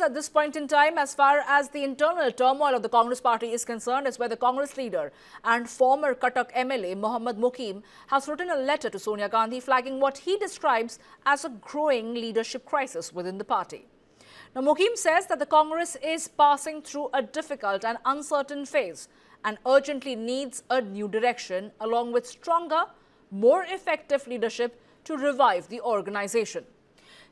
at this point in time, as far as the internal turmoil of the Congress party is concerned, is where the Congress leader and former Cuttack MLA Mohammad Mokim has written a letter to Sonia Gandhi flagging what he describes as a growing leadership crisis within the party. Now, Mokim says that the Congress is passing through a difficult and uncertain phase and urgently needs a new direction along with stronger, more effective leadership to revive the organization.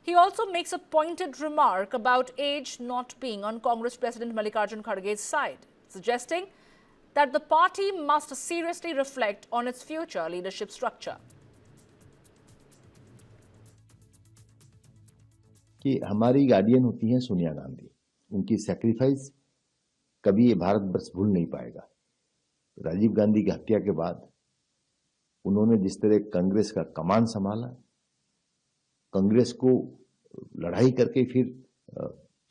He also makes a pointed remark about age not being on Congress President Mallikarjun Kharge's side, suggesting that the party must seriously reflect on its future leadership structure. कि हमारी guardian होती हैं सोनिया गांधी, उनकी sacrifice कभी ये भारतवर्ष भूल नहीं पाएगा। राजीव गांधी की हत्या के बाद उन्होंने जिस तरह कांग्रेस का कमान संभाला, कांग्रेस को लड़ाई करके फिर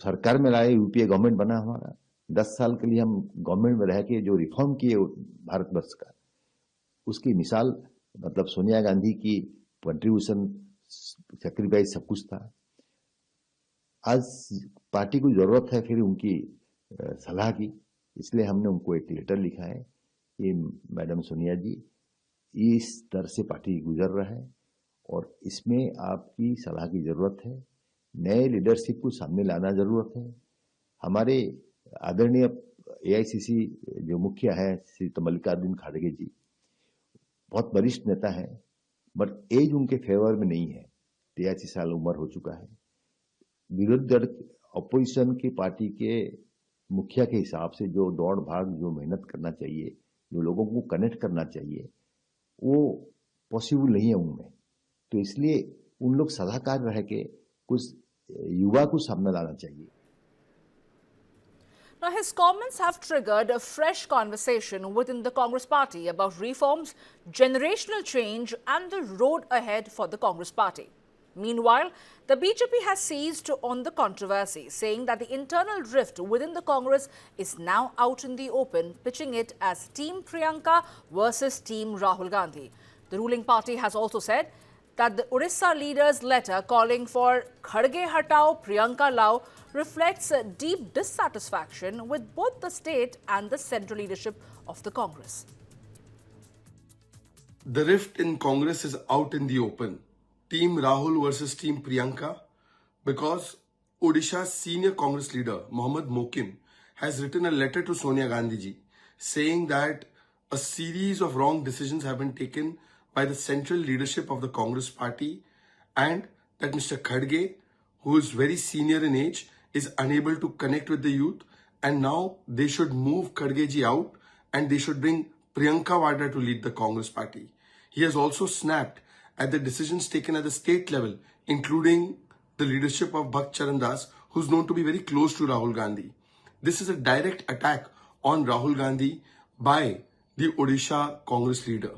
सरकार में लाए, यूपीए गवर्नमेंट बना हमारा। 10 साल के लिए हम गवर्नमेंट में रह के जो रिफॉर्म किए भारतवर्ष का, उसकी मिसाल मतलब सोनिया गांधी की कंट्रीब्यूशन, सैक्रिफाइस सब कुछ था। आज पार्टी को जरूरत है फिर उनकी सलाह की, इसलिए हमने उनको एक लेटर लिखा है कि मैडम सोनिया जी, इस तरह से पार्टी गुजर रहा है और इसमें आपकी सलाह की जरूरत है। नए लीडरशिप को सामने लाना जरूरत है। हमारे आदरणीय एआईसीसी जो मुख्य है श्री मल्लिकार्जुन खड़गे जी बहुत वरिष्ठ नेता है, बट एज उनके फेवर में नहीं है। 83 साल उम्र हो चुका है। विरोधी दल अपोजिशन की पार्टी के मुखिया के हिसाब से जो दौड़ भाग, जो मेहनत करना चाहिए, जो लोगों को कनेक्ट करना चाहिए, वो पॉसिबल नहीं है उनमें। तो इसलिए उन लोग सलाहकार रह के कुछ युवा को सामने लाना चाहिए। Now, his comments have triggered a fresh conversation within the Congress party about reforms, generational change and the road ahead for the Congress party. Meanwhile, the BJP has seized on the controversy, saying that the internal rift within the Congress is now out in the open, pitching it as Team Priyanka versus Team Rahul Gandhi. The ruling party has also said that the Odisha leader's letter calling for Kharge Hatao, Priyanka Lao reflects a deep dissatisfaction with both the state and the central leadership of the Congress. The rift in Congress is out in the open. Team Rahul versus Team Priyanka, because Odisha's senior Congress leader Mohammad Mokim has written a letter to Sonia Gandhi ji saying that a series of wrong decisions have been taken by the central leadership of the Congress party and that Mr. Kharge, who is very senior in age, is unable to connect with the youth, and now they should move Kharge ji out and they should bring Priyanka Vadra to lead the Congress party. He has also snapped at the decisions taken at the state level, including the leadership of Bhakt Charan Das, who's known to be very close to Rahul Gandhi. This is a direct attack on Rahul Gandhi by the Odisha Congress leader.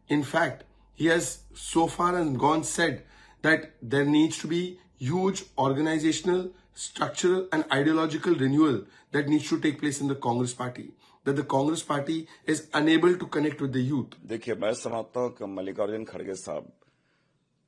In fact, he has so far and gone said that there needs to be huge organizational, structural and ideological renewal that needs to take place in the Congress party. That the Congress party is unable to connect with the youth. देखिए, मैं समझता हूँ कि मल्लिकार्जुन खड़गे साहब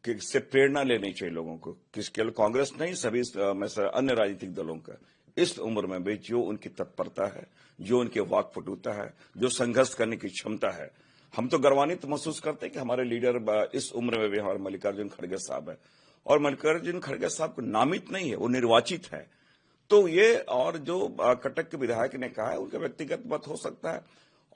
से प्रेरणा लेनी चाहिए लोगों को, केवल कांग्रेस नहीं, सभी अन्य राजनीतिक दलों का। इस उम्र में भी जो उनकी तत्परता है, जो उनके वाकपटुता है, जो संघर्ष करने की क्षमता है, हम तो गर्वान्वित महसूस करते हैं कि हमारे लीडर इस उम्र में भी हमारे मल्लिकार्जुन खड़गे साहब है। और मल्लिकार्जुन खड़गे साहब को नामित नहीं है, वो निर्वाचित है। तो ये और जो कटक के विधायक ने कहा है, उनका व्यक्तिगत मत हो सकता है।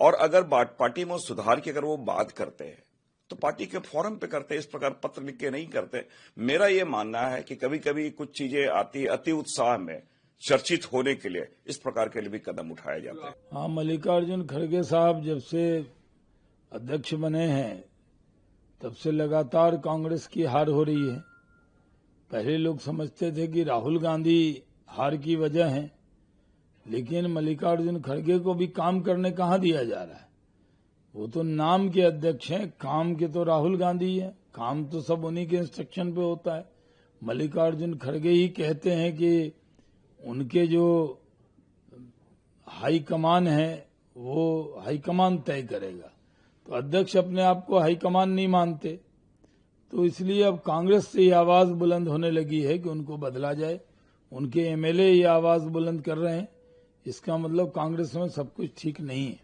और अगर पार्टी में सुधार की अगर वो बात करते हैं तो पार्टी के फोरम पे करते, इस प्रकार पत्र लिख के नहीं करते। मेरा ये मानना है कि कभी कभी कुछ चीजें आती है अति उत्साह में चर्चित होने के लिए, इस प्रकार के लिए भी कदम उठाए जाते हैं। हाँ, मल्लिकार्जुन खड़गे साहब जब से अध्यक्ष बने हैं तब से लगातार कांग्रेस की हार हो रही है। पहले लोग समझते थे कि राहुल गांधी हार की वजह है, लेकिन मल्लिकार्जुन खड़गे को भी काम करने कहाँ दिया जा रहा है। वो तो नाम के अध्यक्ष हैं, काम के तो राहुल गांधी है। काम तो सब उन्हीं के इंस्ट्रक्शन पे होता है। मल्लिकार्जुन खड़गे ही कहते हैं कि उनके जो हाईकमान है वो हाईकमान तय करेगा, तो अध्यक्ष अपने आप को हाईकमान नहीं मानते। तो इसलिए अब कांग्रेस से ये आवाज बुलंद होने लगी है कि उनको बदला जाए, उनके एमएलए ये आवाज बुलंद कर रहे हैं, इसका मतलब कांग्रेस में सब कुछ ठीक नहीं है।